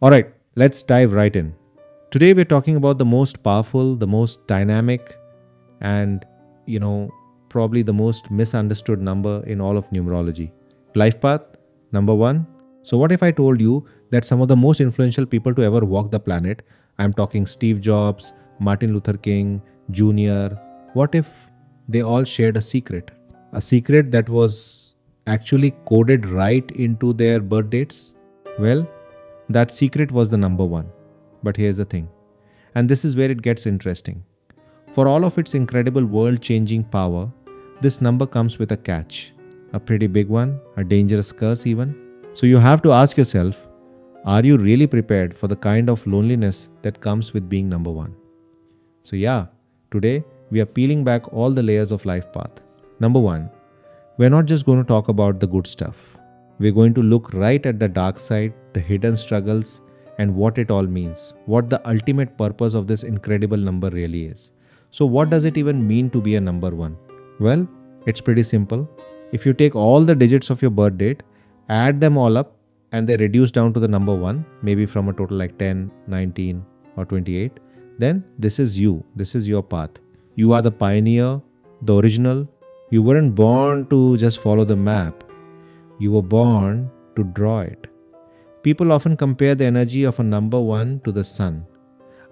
All right, let's dive right in. Today we're talking about the most powerful, the most dynamic, and you know, probably the most misunderstood number in all of numerology. Life path, number one. So, what if I told you that some of the most influential people to ever walk the planet, I'm talking Steve Jobs, Martin Luther King, Jr., what if they all shared a secret? A secret that was actually coded right into their birth dates? Well, that secret was the number one. But here's the thing, and this is where it gets interesting. For all of its incredible world changing power, this number comes with a catch. A pretty big one, a dangerous curse, even. So you have to ask yourself, are you really prepared for the kind of loneliness that comes with being number one? So, yeah, today we are peeling back all the layers of life path. Number one, we're not just going to talk about the good stuff. We're going to look right at the dark side, the hidden struggles, and what it all means, what the ultimate purpose of this incredible number really is. So, what does it even mean to be a number one? Well, it's pretty simple. If you take all the digits of your birth date, add them all up, and they reduce down to the number one, maybe from a total like 10, 19, or 28, then this is you. This is your path. You are the pioneer, the original. You weren't born to just follow the map, you were born to draw it. People often compare the energy of a number one to the sun.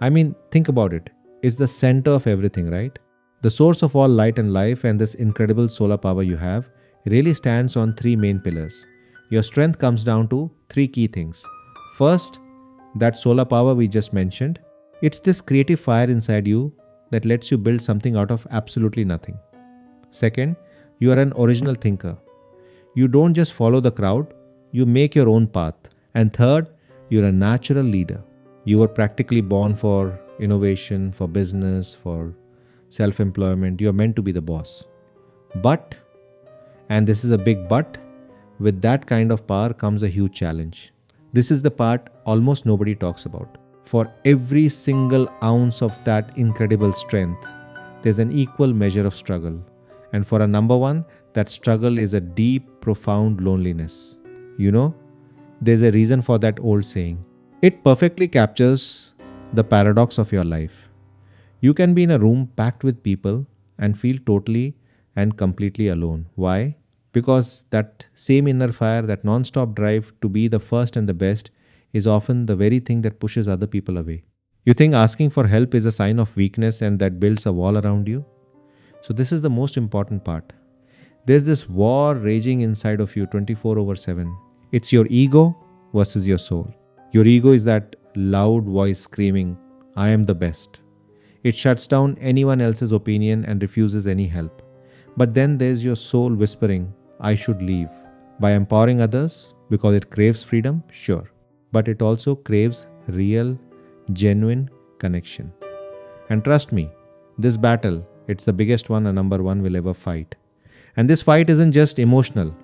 I mean, think about it. It's the center of everything, right? The source of all light and life, and this incredible solar power you have really stands on three main pillars. Your strength comes down to three key things. First, that solar power we just mentioned. It's this creative fire inside you that lets you build something out of absolutely nothing. Second, you are an original thinker. You don't just follow the crowd, you make your own path. And third, you're a natural leader. You were practically born for innovation, for business, for self employment. You're meant to be the boss. But, and this is a big but, with that kind of power comes a huge challenge. This is the part almost nobody talks about. For every single ounce of that incredible strength, there's an equal measure of struggle. And for a number one, that struggle is a deep, profound loneliness. You know, there's a reason for that old saying. It perfectly captures the paradox of your life. You can be in a room packed with people and feel totally and completely alone. Why? Because that same inner fire, that non stop drive to be the first and the best, is often the very thing that pushes other people away. You think asking for help is a sign of weakness and that builds a wall around you? So, this is the most important part. There's this war raging inside of you 24/7. It's your ego versus your soul. Your ego is that loud voice screaming, I am the best. It shuts down anyone else's opinion and refuses any help. But then there's your soul whispering, I should leave. By empowering others, because it craves freedom, sure. But it also craves real, genuine connection. And trust me, this battle, it's the biggest one a number one will ever fight. And this fight isn't just emotional.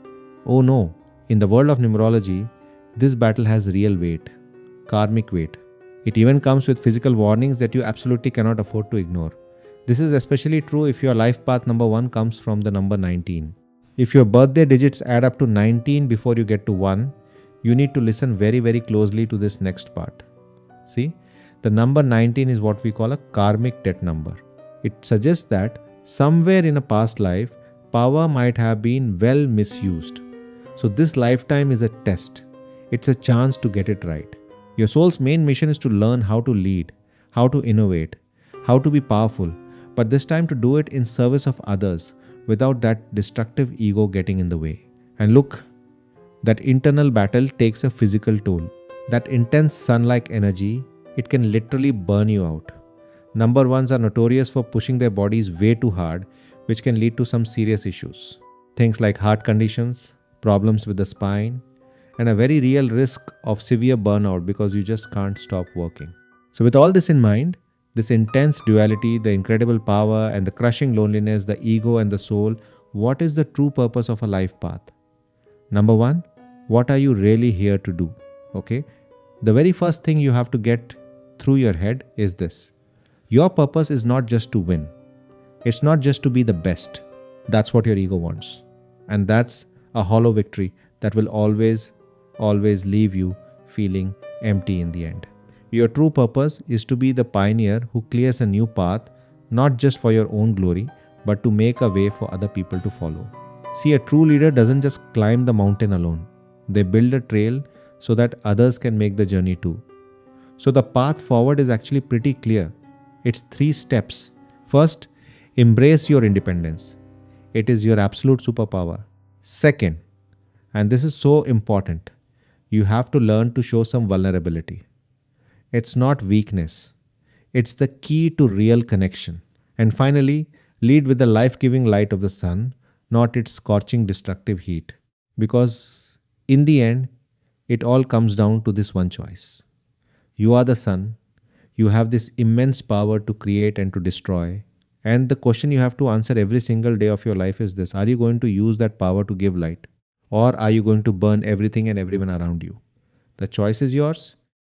Oh no, in the world of numerology, this battle has real weight, karmic weight. It even comes with physical warnings that you absolutely cannot afford to ignore. This is especially true if your life path number one comes from the number 19. If your birthday digits add up to 19 before you get to 1, you need to listen very, very closely to this next part. See, the number 19 is what we call a karmic debt number. It suggests that somewhere in a past life, power might have been well misused. So this lifetime is a test. It's a chance to get it right. Your soul's main mission is to learn how to lead, how to innovate, how to be powerful, but this time to do it in service of others without that destructive ego getting in the way. And look, that internal battle takes a physical toll. That intense sun-like energy, it can literally burn you out. Number ones are notorious for pushing their bodies way too hard, which can lead to some serious issues. Things like heart conditions, problems with the spine, and a very real risk of severe burnout because you just can't stop working. So, with all this in mind, this intense duality, the incredible power, and the crushing loneliness, the ego and the soul, what is the true purpose of a life path? Number one, what are you really here to do? Okay? The very first thing you have to get through your head is this. Your purpose is not just to win. It's not just to be the best. That's what your ego wants. And that's a hollow victory that will always leave you feeling empty in the end. Your true purpose is to be the pioneer who clears a new path, not just for your own glory, but to make a way for other people to follow. See, a true leader doesn't just climb the mountain alone, they build a trail so that others can make the journey too. So, the path forward is actually pretty clear. It's three steps. First, embrace your independence, it is your absolute superpower. Second, and this is so important, you have to learn to show some vulnerability. It's not weakness, it's the key to real connection. And finally, lead with the life giving light of the sun, not its scorching destructive heat. Because in the end, it all comes down to this one choice. You are the sun, you have this immense power to create and to destroy. And the question you have to answer every single day of your life is this: are you going to use that power to give light? Or are you going to burn everything and everyone around you? The choice is yours.